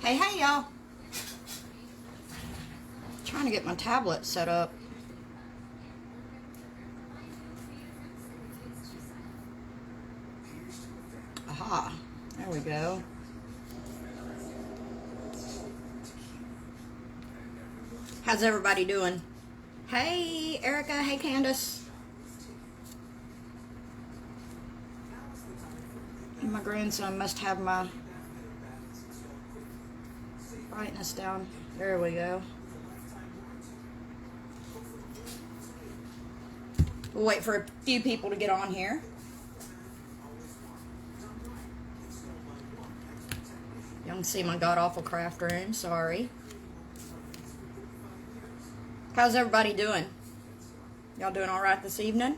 Hey, hey, y'all. Trying to get my tablet set up. Aha. There we go. How's everybody doing? Hey, Erica. Hey, Candace. My grandson must have my brightness down. There we go. We'll wait for a few people to get on here. Y'all can see my god-awful craft room. Sorry. How's everybody doing? Y'all doing all right this evening?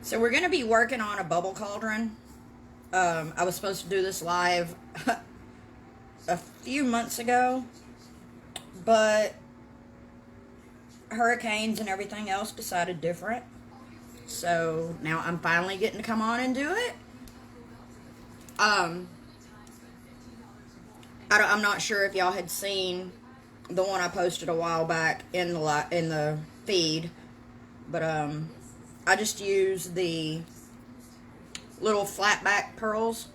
So we're going to be working on a bubble cauldron. I was supposed to do this live a few months ago, but hurricanes and everything else decided different. So now I'm finally getting to come on and do it. I'm not sure if y'all had seen the one I posted a while back in the feed, but I just used the little flat back pearls,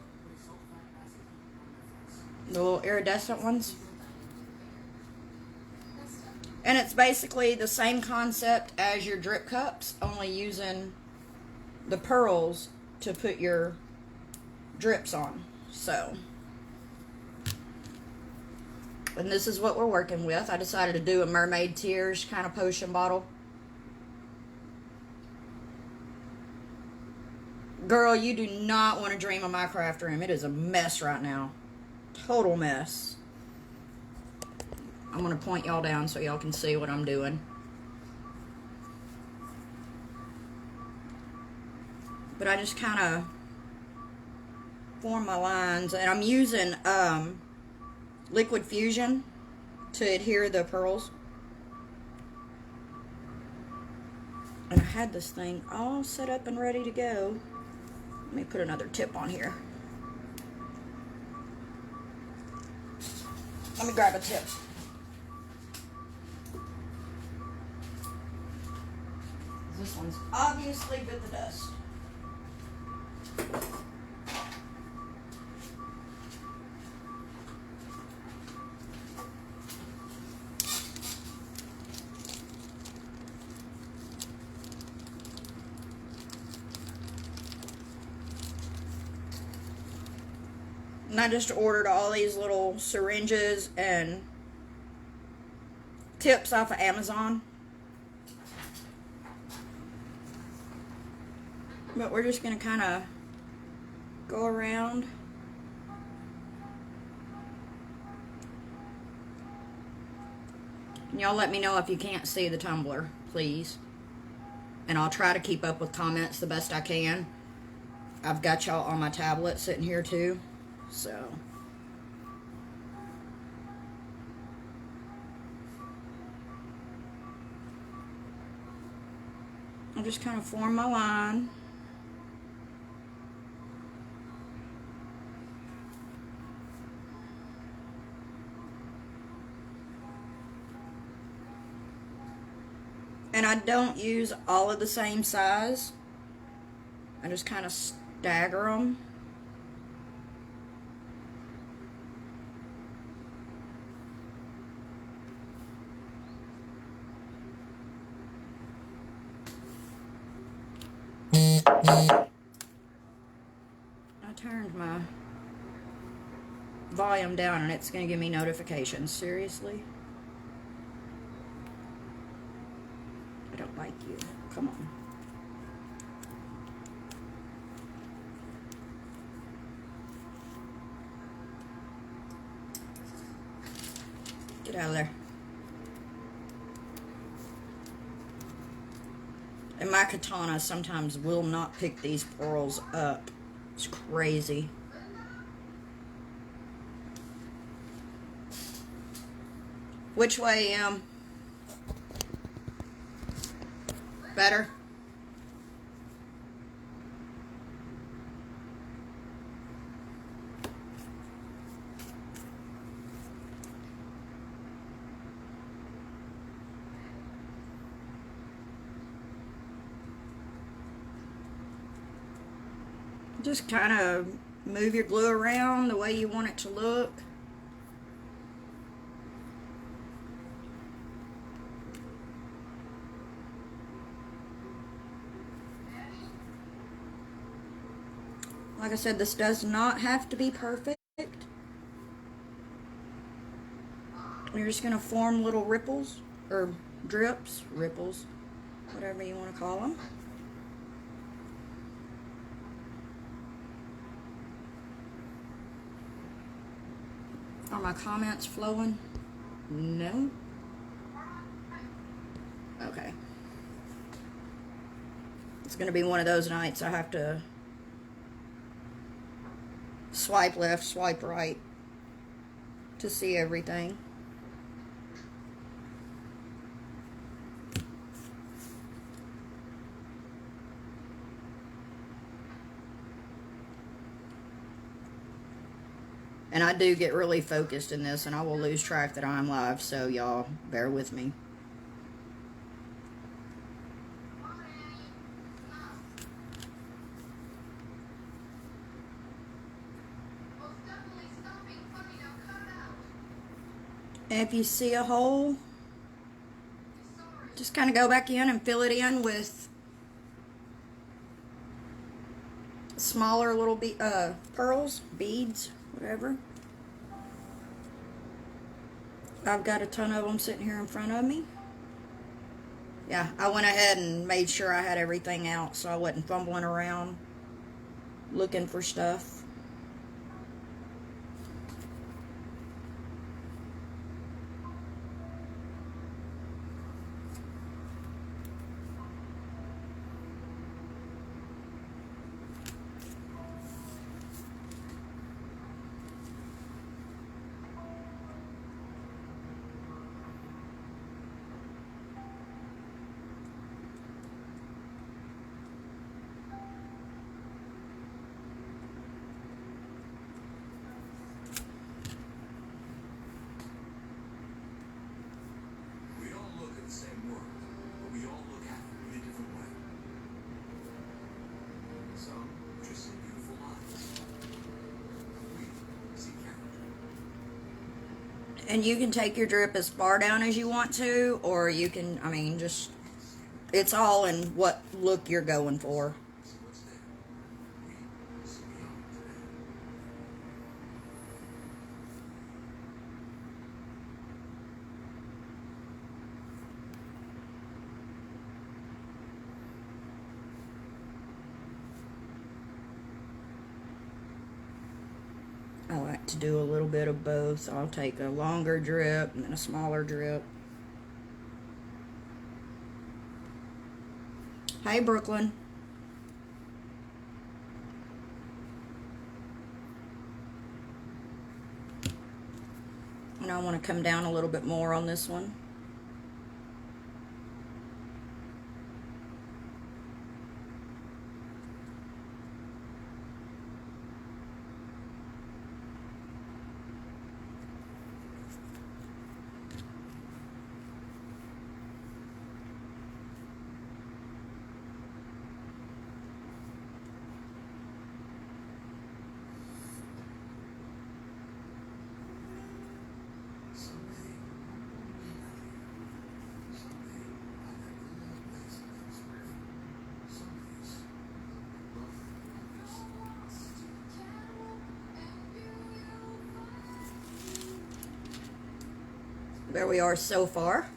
the little iridescent ones, and it's basically the same concept as your drip cups, only using the pearls to put your drips on. So, and this is what we're working with. I decided to do a mermaid tears kind of potion bottle. Girl, you do not want to dream of my craft room. It is a mess right now. Total mess. I'm going to point y'all down so y'all can see what I'm doing. But I just kind of form my lines. And I'm using liquid fusion to adhere the pearls. And I had this thing all set up and ready to go. Let me put another tip on here. Let me grab a tip. This one's obviously bit the dust. And I just ordered all these little syringes and tips off of Amazon. But we're just going to kind of go around. And y'all let me know if you can't see the tumbler, please. And I'll try to keep up with comments the best I can. I've got y'all on my tablet sitting here too. So I'll just kind of form my line. And I don't use all of the same size. I just kind of stagger them. I turned my volume down and it's going to give me notifications. Seriously? I don't like you. Come on. Get out of there. And my katana sometimes will not pick these pearls up. It's crazy. Which way, better? Just kind of move your glue around the way you want it to look. Like I said, this does not have to be perfect. You're just going to form little ripples, or drips, ripples, whatever you want to call them. Are my comments flowing? No? Okay. It's going to be one of those nights I have to swipe left, swipe right to see everything. And I do get really focused in this, and I will lose track that I'm live, so y'all bear with me. And if you see a hole, just kind of go back in and fill it in with smaller little pearls, beads, whatever. I've got a ton of them sitting here in front of me. Yeah, I went ahead and made sure I had everything out so I wasn't fumbling around looking for stuff. And you can take your drip as far down as you want to, or you can, I mean, just, it's all in what look you're going for. I like to do a little bit of both. So I'll take a longer drip and then a smaller drip. Hey, Brooklyn. And I want to come down a little bit more on this one. There we are so far.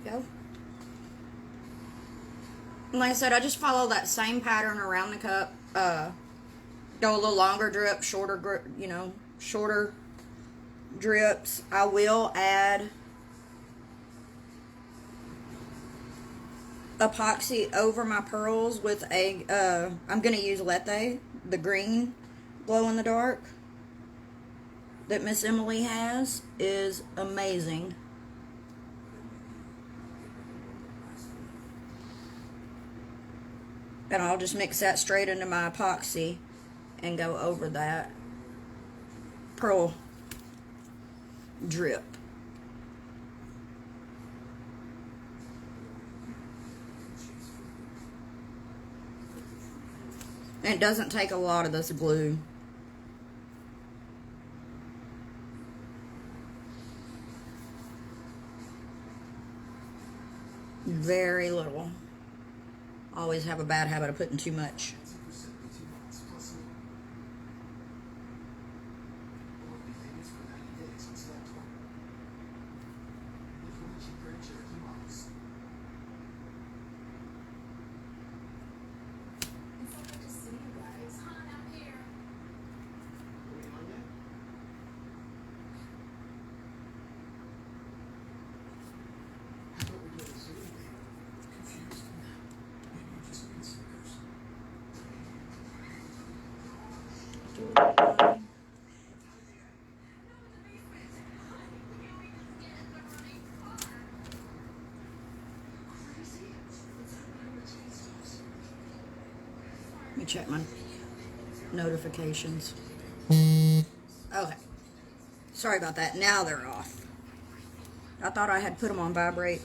Go. And like I said, I just follow that same pattern around the cup. Go a little longer drip, shorter, shorter drips. I will add epoxy over my pearls with a, I'm going to use Lethe, the green glow-in-the-dark that Miss Emily has is amazing. And I'll just mix that straight into my epoxy and go over that pearl drip. And it doesn't take a lot of this glue. Very little. Always have a bad habit of putting too much. Let me check my notifications. Okay. Sorry about that. Now they're off. I thought I had put them on vibrate.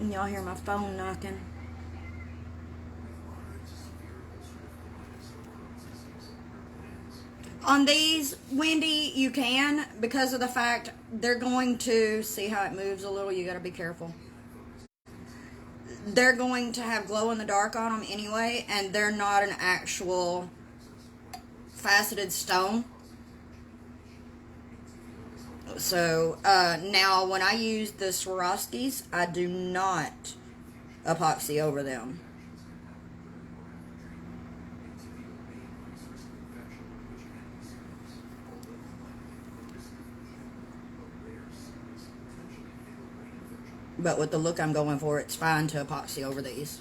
And y'all hear my phone knocking. On these, Wendy, you can, because of the fact they're going to, see how it moves a little, you got to be careful. They're going to have glow in the dark on them anyway, and they're not an actual faceted stone. So, now when I use the Swarovskis, I do not epoxy over them. But with the look I'm going for, it's fine to epoxy over these.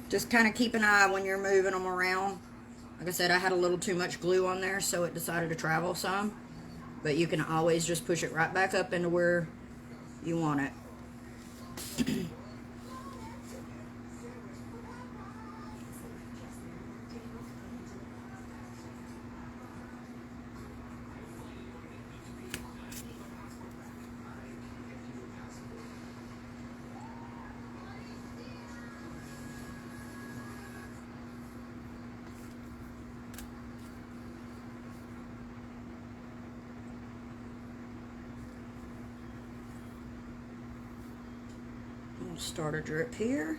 Just kind of keep an eye when you're moving them around. Like I said, I had a little too much glue on there, so it decided to travel some. But you can always just push it right back up into where you want it. We'll start a drip here.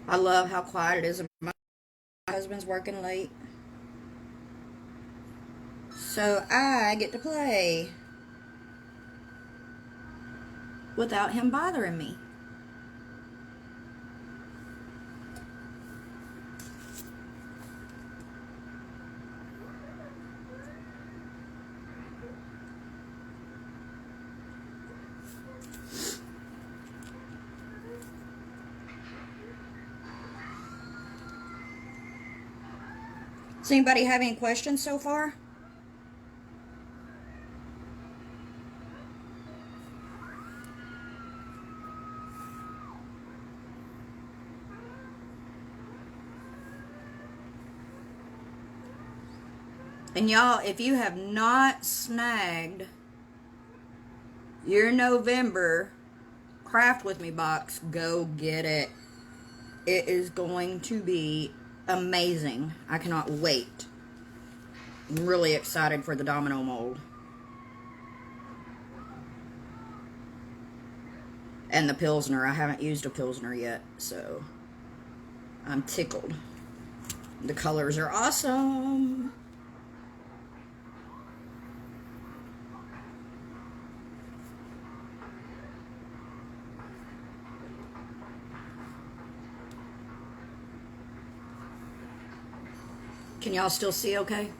I love how quiet it is. My husband's working late, so I get to play without him bothering me. Does anybody have any questions so far? And y'all, if you have not snagged your November Craft With Me box, go get it. It is going to be amazing. I cannot wait. I'm really excited for the domino mold. And the Pilsner. I haven't used a Pilsner yet, so I'm tickled. The colors are awesome. Can y'all still see okay?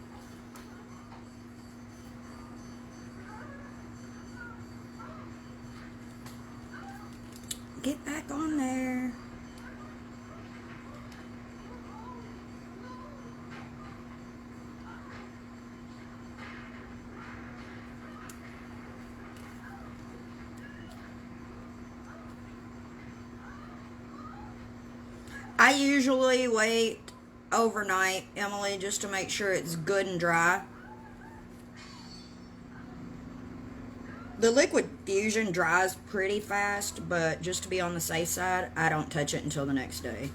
Get back on there. I usually wait overnight, Emily, just to make sure it's good and dry. The liquid fusion dries pretty fast, but just to be on the safe side, I don't touch it until the next day.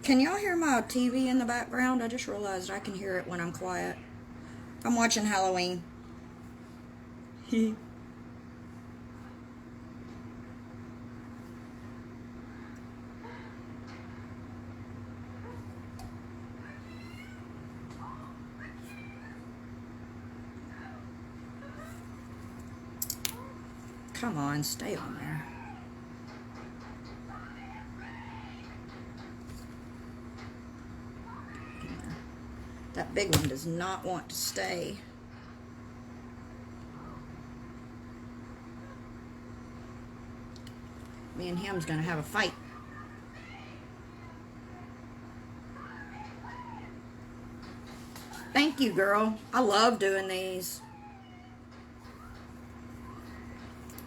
Can y'all hear my TV in the background? I just realized I can hear it when I'm quiet. I'm watching Halloween. Come on, stay on there. That big one does not want to stay. Me and him's gonna have a fight. Thank you, girl. I love doing these.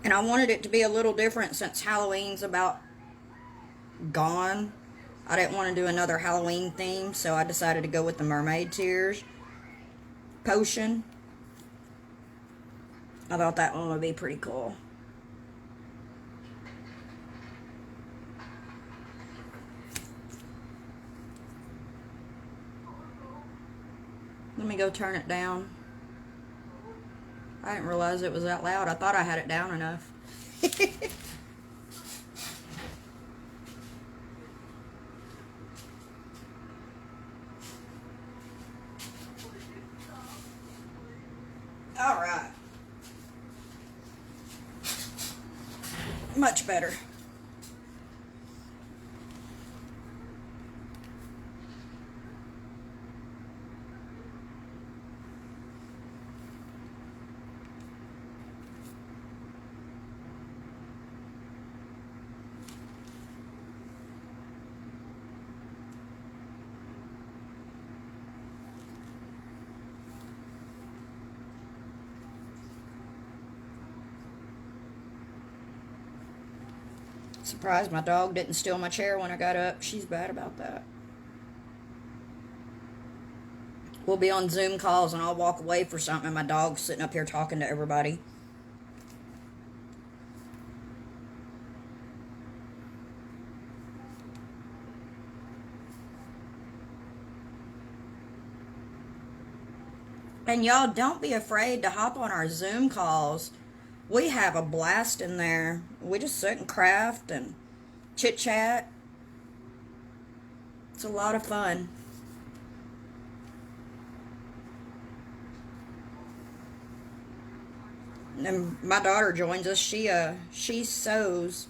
And I wanted it to be a little different since Halloween's about gone. I didn't want to do another Halloween theme, so I decided to go with the Mermaid Tears potion. I thought that one would be pretty cool. Let me go turn it down. I didn't realize it was that loud. I thought I had it down enough. All right. Much better. Surprised my dog didn't steal my chair when I got up. She's bad about that. We'll be on Zoom calls and I'll walk away for something and my dog's sitting up here talking to everybody. And y'all, don't be afraid to hop on our Zoom calls. We have a blast in there. We just sit and craft and chit chat. It's a lot of fun. And my daughter joins us. She sews,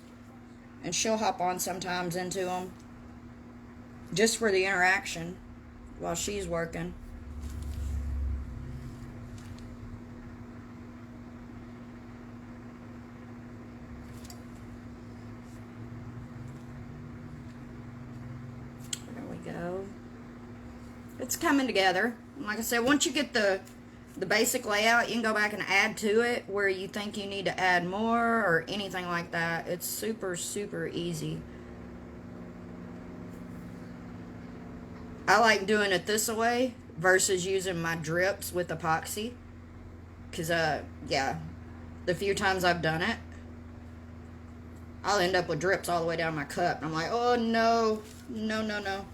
and she'll hop on sometimes into them just for the interaction while she's working. Go. It's coming together. Like I said, once you get the basic layout, you can go back and add to it where you think you need to add more or anything like that. It's super, super easy. I like doing it this way versus using my drips with epoxy. Because, yeah, the few times I've done it, I'll end up with drips all the way down my cup. And I'm like, oh, no, no, no, no.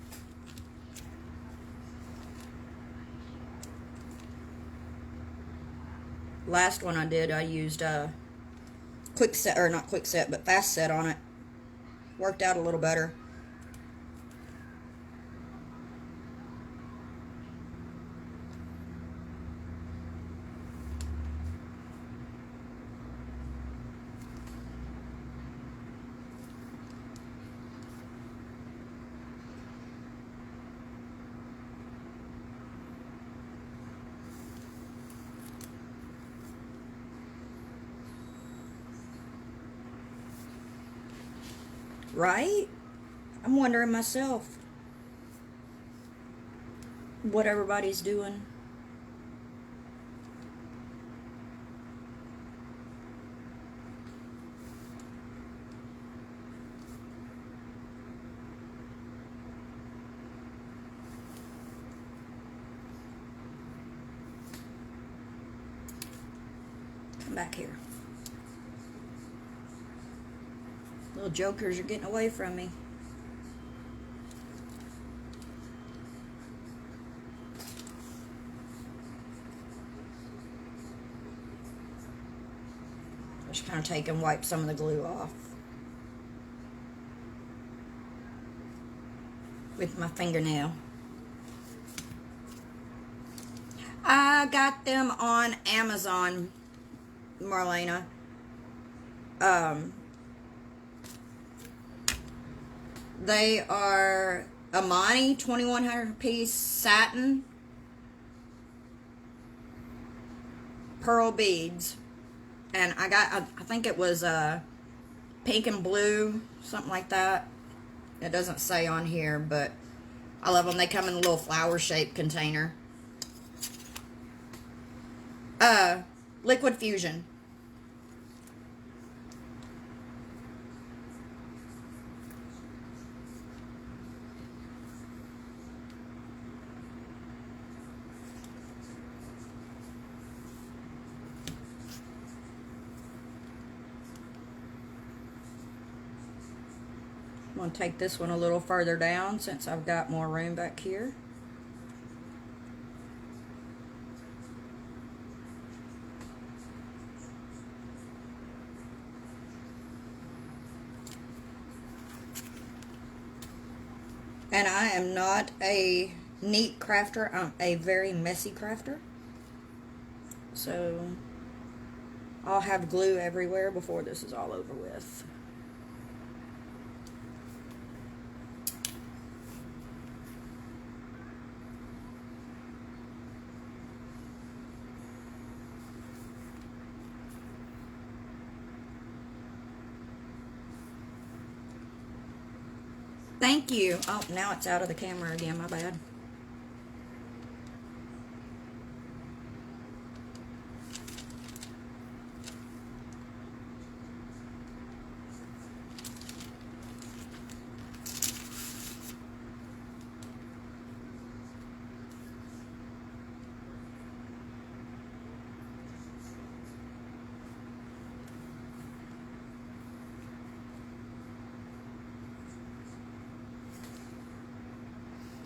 last one I did, I used quick set, or not quick set, but fast set on it. Worked out a little better. Right? I'm wondering myself what everybody's doing. Come back here. Little jokers are getting away from me. Just kind of take and wipe some of the glue off with my fingernail. I got them on Amazon, Marlena. They are Amani 2100 piece satin pearl beads. And I think it was pink and blue, something like that. It doesn't say on here, but I love them. They come in a little flower-shaped container. Liquid Fusion. I'm going to take this one a little further down since I've got more room back here. And I am not a neat crafter. I'm a very messy crafter. So I'll have glue everywhere before this is all over with. Thank you. Oh, now it's out of the camera again. My bad.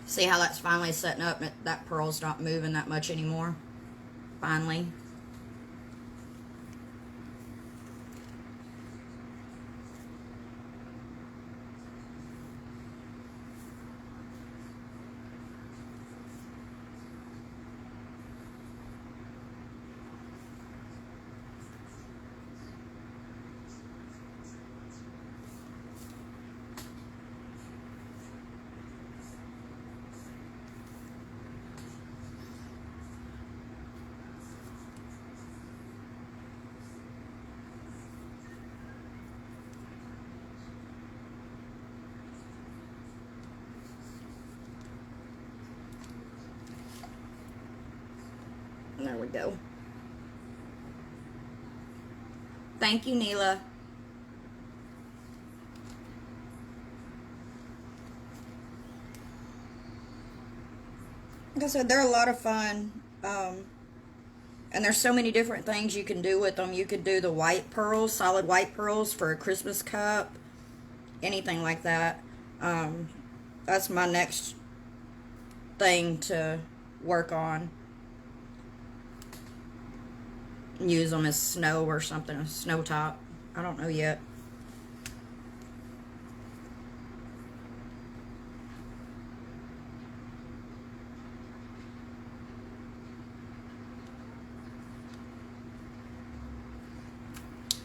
See how that's finally setting up? That pearl's not moving that much anymore. Finally. There we go. Thank you, Neela. Like I said, they're a lot of fun. And there's so many different things you can do with them. You could do the white pearls, solid white pearls for a Christmas cup. Anything like that. That's my next thing to work on. use them as snow or something, a snow top. I don't know yet.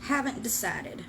Haven't decided.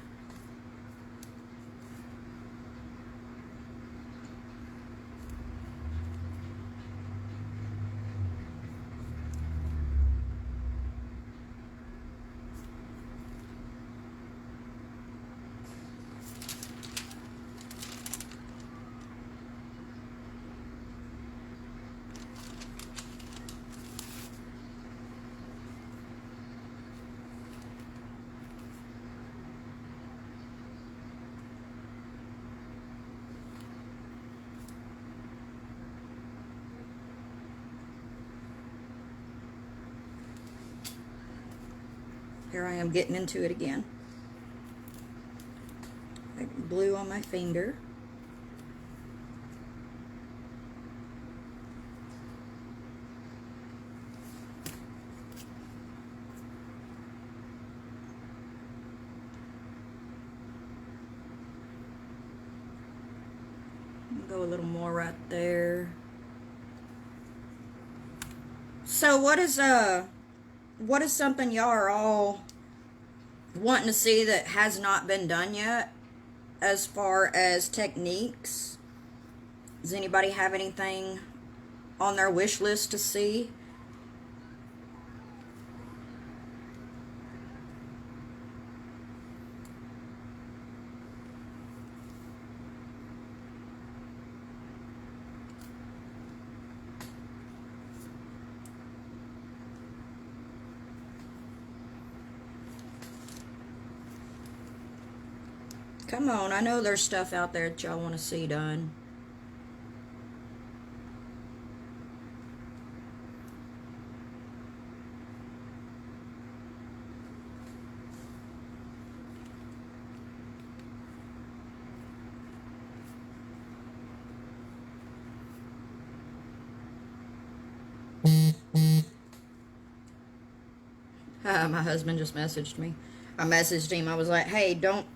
Here I am getting into it again. Blue on my finger. Go a little more right there. So what is something y'all are all wanting to see that has not been done yet as far as techniques? Does anybody have anything on their wish list to see? Come on, I know there's stuff out there that y'all want to see done. My husband just messaged me. I messaged him. I was like, hey, don't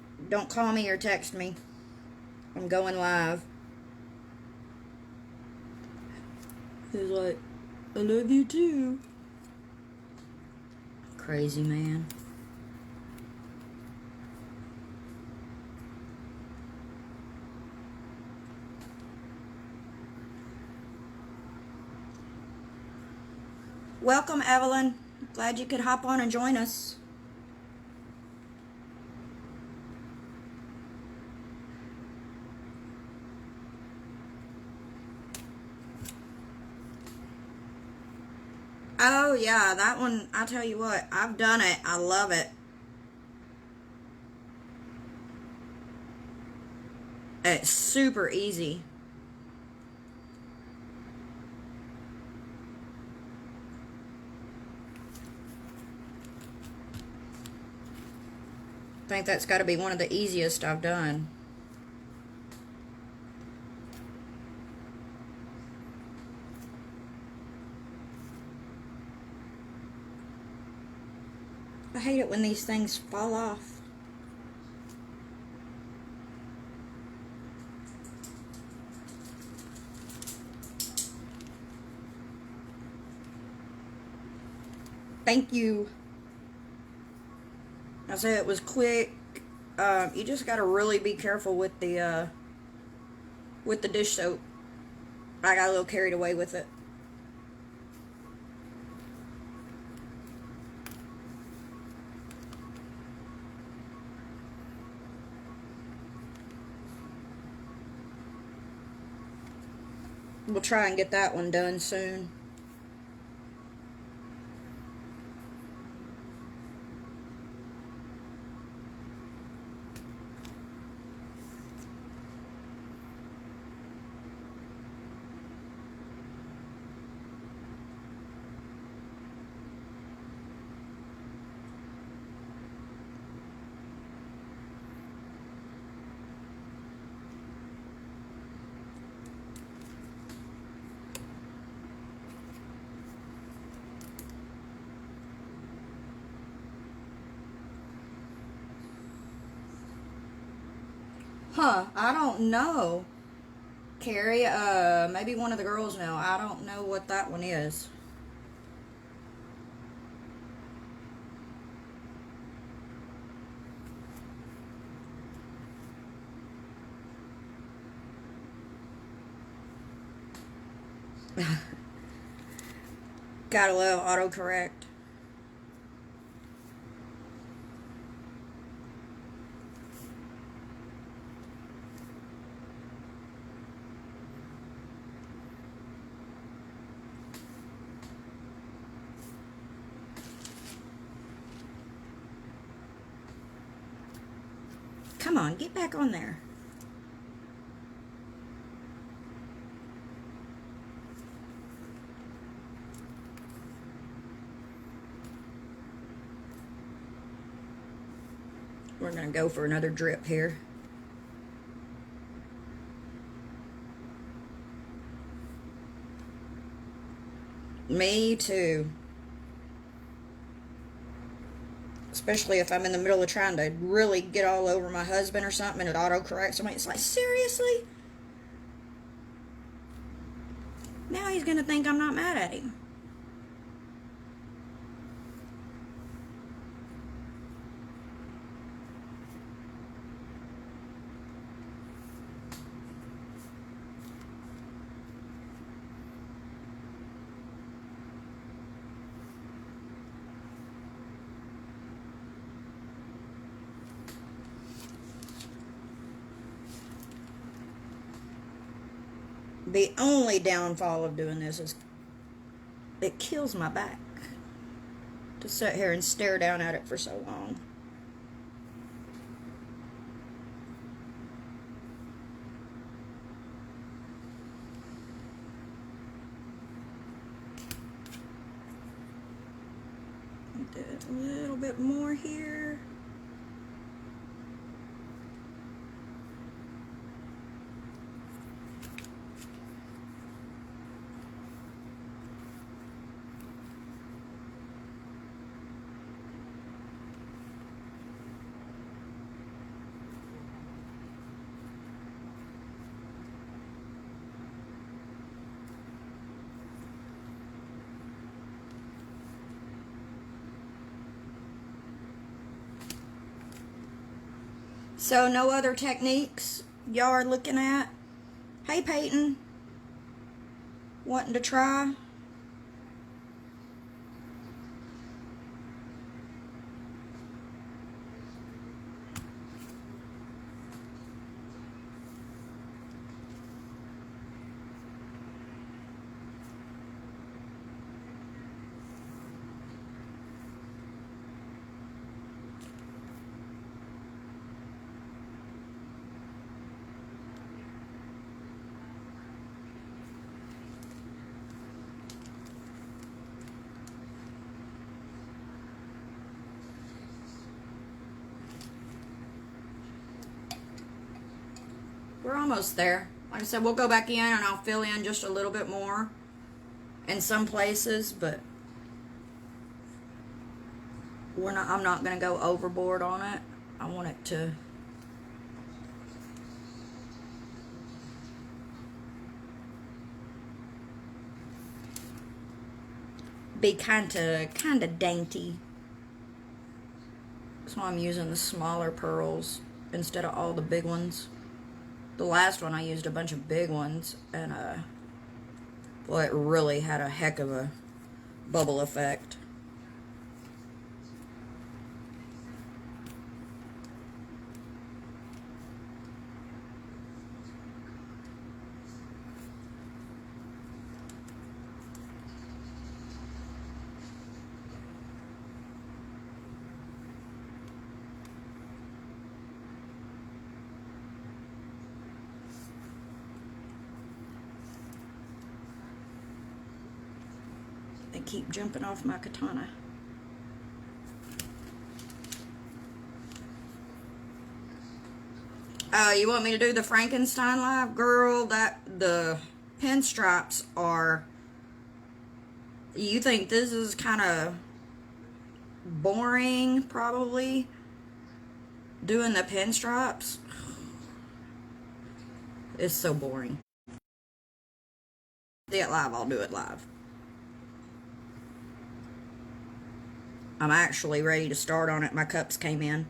call me or text me. I'm going live. He's like, I love you too. Crazy man. Welcome, Evelyn. Glad you could hop on and join us. Oh, yeah, that one, I tell you what, I've done it. I love it. It's super easy. I think that's got to be one of the easiest I've done. I hate it when these things fall off. Thank you. I said it was quick. You just got to really be careful with the dish soap. I got a little carried away with it. We'll try and get that one done soon. I don't know. Carrie, maybe one of the girls know. I don't know what that one is. Gotta love autocorrect. Come on, get back on there. We're going to go for another drip here. Me too. Especially if I'm in the middle of trying to really get all over my husband or something and it autocorrects me. It's like, seriously? Now he's going to think I'm not mad at him. The only downfall of doing this is it kills my back to sit here and stare down at it for so long. Do a little bit more here. So no other techniques y'all are looking at? Hey Peyton, wanting to try? We're almost there. Like I said, we'll go back in and I'll fill in just a little bit more in some places, but I'm not going to go overboard on it. I want it to be kind of dainty. So I'm using the smaller pearls instead of all the big ones. The last one I used a bunch of big ones, and well, it really had a heck of a bubble effect. They keep jumping off my katana. You want me to do the Frankenstein live? Girl, the pinstripes are... You think this is kind of boring, probably, doing the pinstripes? It's so boring. Do it live, I'll do it live. I'm actually ready to start on it. My cups came in.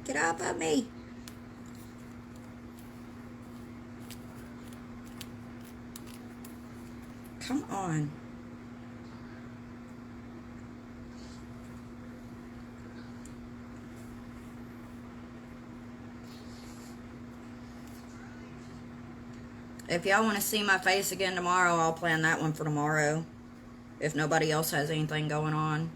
Get off of me. Come on. If y'all want to see my face again tomorrow, I'll plan that one for tomorrow. If nobody else has anything going on.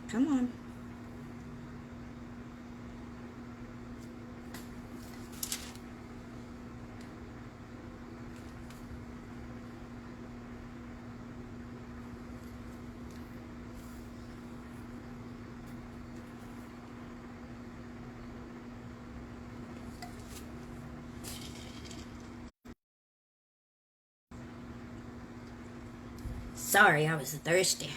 Come on. Sorry, I was thirsty.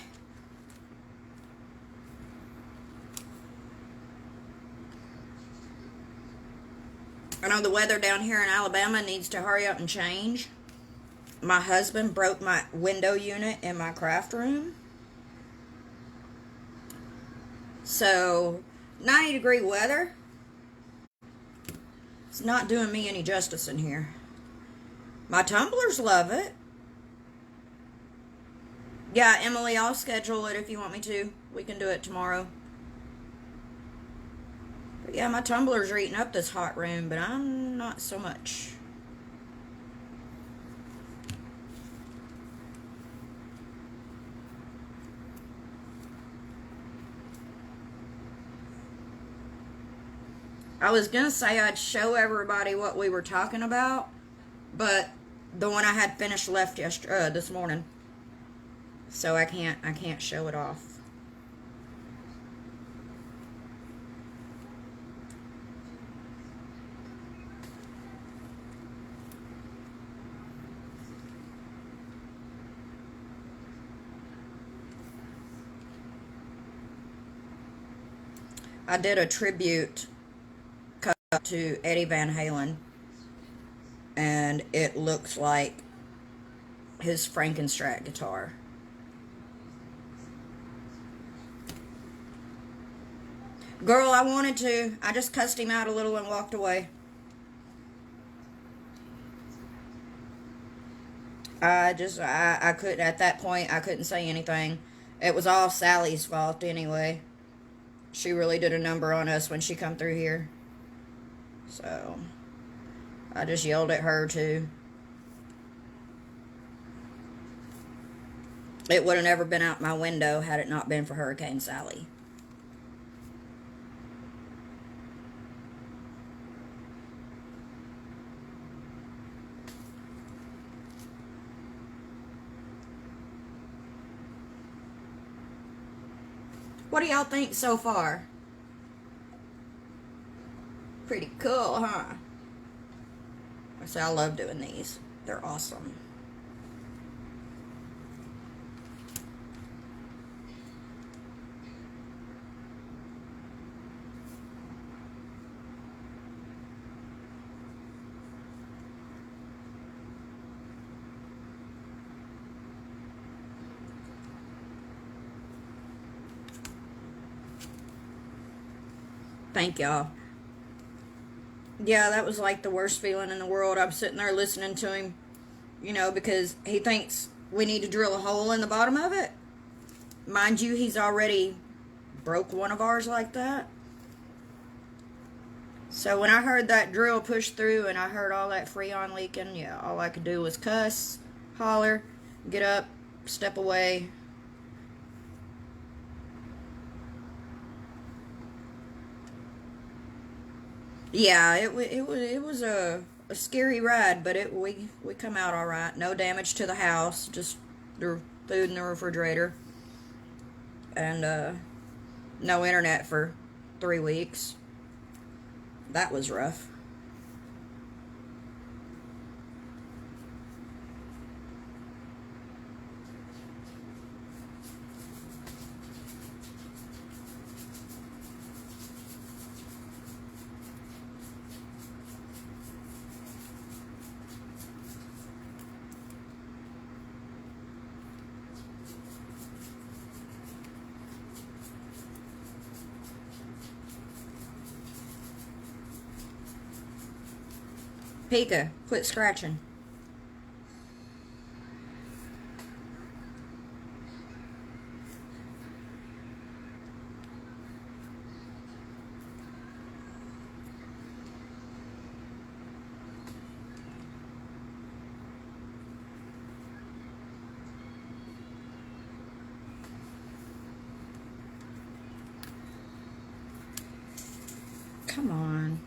I know the weather down here in Alabama needs to hurry up and change. My husband broke my window unit in my craft room. So, 90-degree weather, it's not doing me any justice in here. My tumblers love it. Yeah, Emily, I'll schedule it if you want me to. We can do it tomorrow. But yeah, my tumblers are eating up this hot room, but I'm not so much. I was going to say I'd show everybody what we were talking about, but the one I had finished left this morning. So I can't show it off. I did a tribute cut to Eddie Van Halen, and it looks like his Frankenstrat guitar. Girl, I wanted to. I just cussed him out a little and walked away. I couldn't, at that point, I couldn't say anything. It was all Sally's fault anyway. She really did a number on us when she come through here. So, I just yelled at her too. It would have never been out my window had it not been for Hurricane Sally. What do y'all think so far? Pretty cool, huh? I say I love doing these. They're awesome. Thank y'all. Yeah, that was like the worst feeling in the world. I'm sitting there listening to him, because he thinks we need to drill a hole in the bottom of it. Mind you, he's already broke one of ours like that. So when I heard that drill push through and I heard all that Freon leaking, yeah, all I could do was cuss, holler, get up, step away. Yeah, it was a scary ride, but we come out all right. No damage to the house, just the food in the refrigerator, and no internet for 3 weeks. That was rough. Pika, quit scratching. Come on.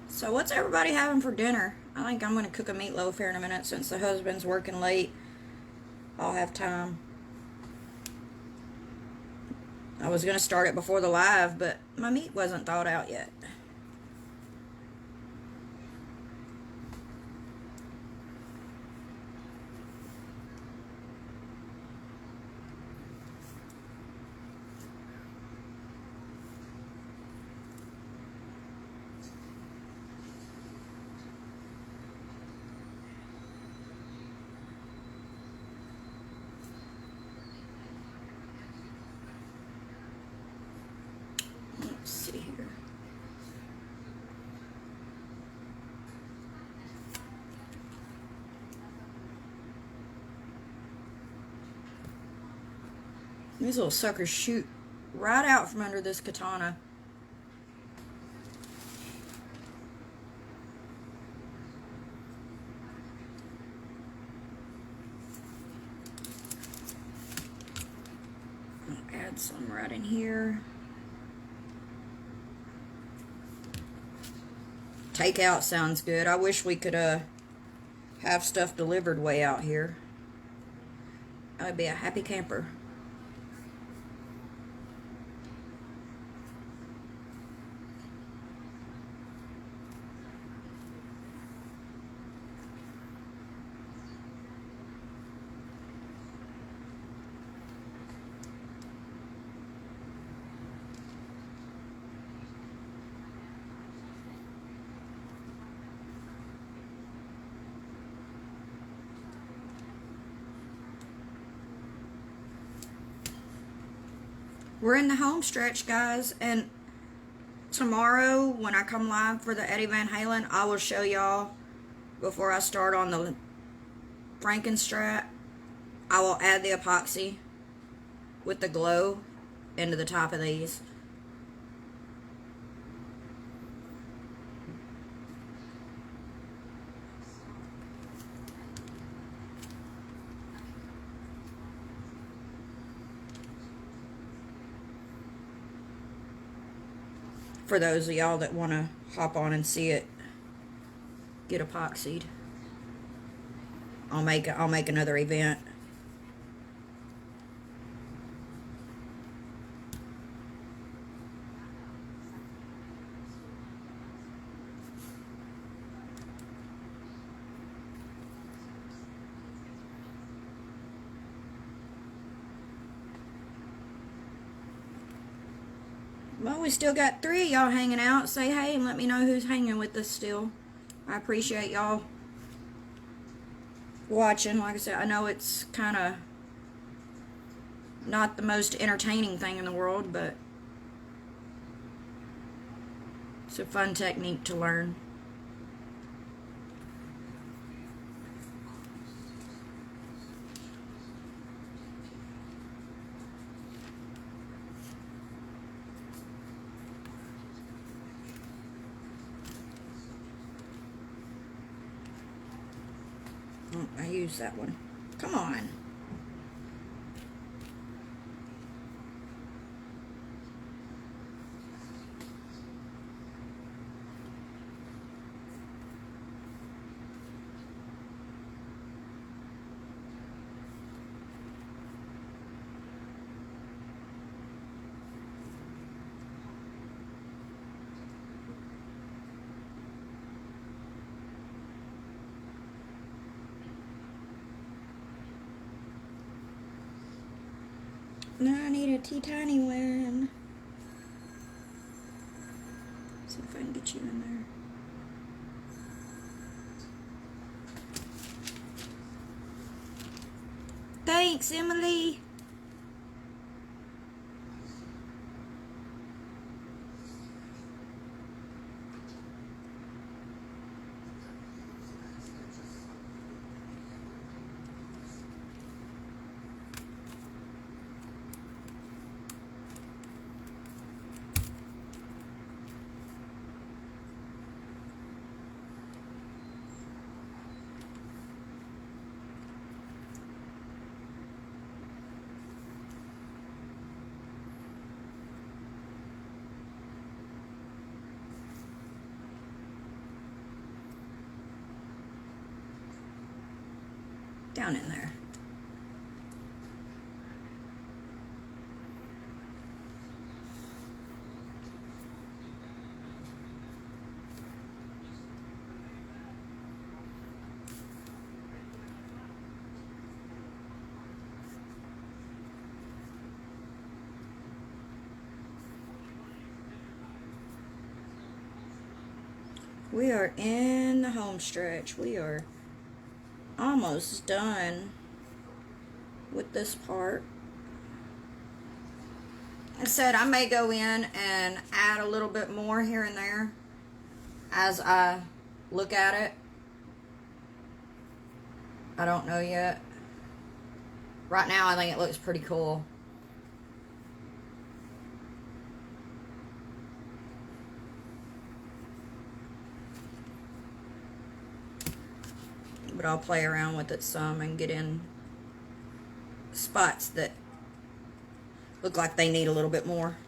So what's everybody having for dinner? I think I'm going to cook a meatloaf here in a minute since the husband's working late. I'll have time. I was going to start it before the live, but my meat wasn't thawed out yet. Let's see here. These little suckers shoot right out from under this katana. I'll add some right in here. Takeout sounds good. I wish we could have stuff delivered way out here. I would be a happy camper. We're in the home stretch, guys, and tomorrow when I come live for the Eddie Van Halen, I will show y'all before I start on the Frankenstrat. I will add the epoxy with the glow into the top of these. For those of y'all that want to hop on and see it get epoxied, I'll make another event. Well, we still got 3 of y'all hanging out. Say hey and let me know who's hanging with us still. I appreciate y'all watching. Like I said, I know it's kind of not the most entertaining thing in the world, but it's a fun technique to learn. Oh, I used that one. Come on. No, I need a teeny one. See if I can get you in there. Thanks, Emily. Down in there. We are in the home stretch. We are almost done with this part. I said I may go in and add a little bit more here and there as I look at it. I don't know yet. Right now I think it looks pretty cool. But I'll play around with it some and get in spots that look like they need a little bit more.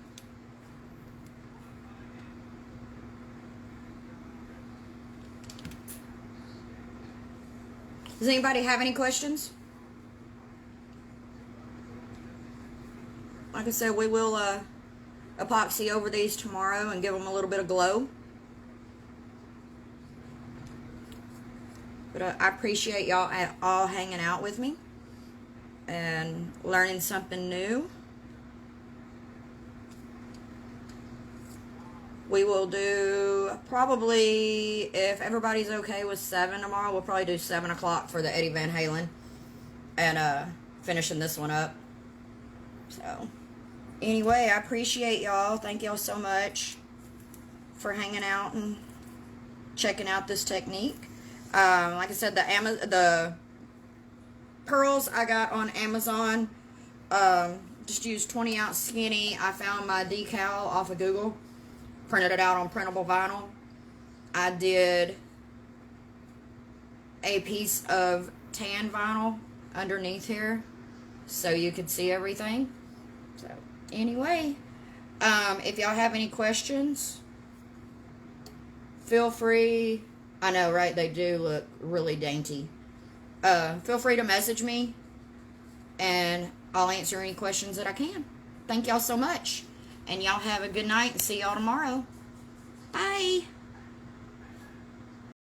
Does anybody have any questions? Like I said, we will epoxy over these tomorrow and give them a little bit of glow. But I appreciate y'all all hanging out with me and learning something new. We will do probably, if everybody's okay with 7 tomorrow, we'll probably do 7 o'clock for the Eddie Van Halen and finishing this one up. So anyway, I appreciate y'all. Thank y'all so much for hanging out and checking out this technique. Like I said, the pearls I got on Amazon, just used 20-ounce skinny. I found my decal off of Google, printed it out on printable vinyl. I did a piece of tan vinyl underneath here so you could see everything. So anyway, if y'all have any questions, feel free. I know, right? They do look really dainty. Feel free to message me, and I'll answer any questions that I can. Thank y'all so much. And y'all have a good night, and see y'all tomorrow. Bye.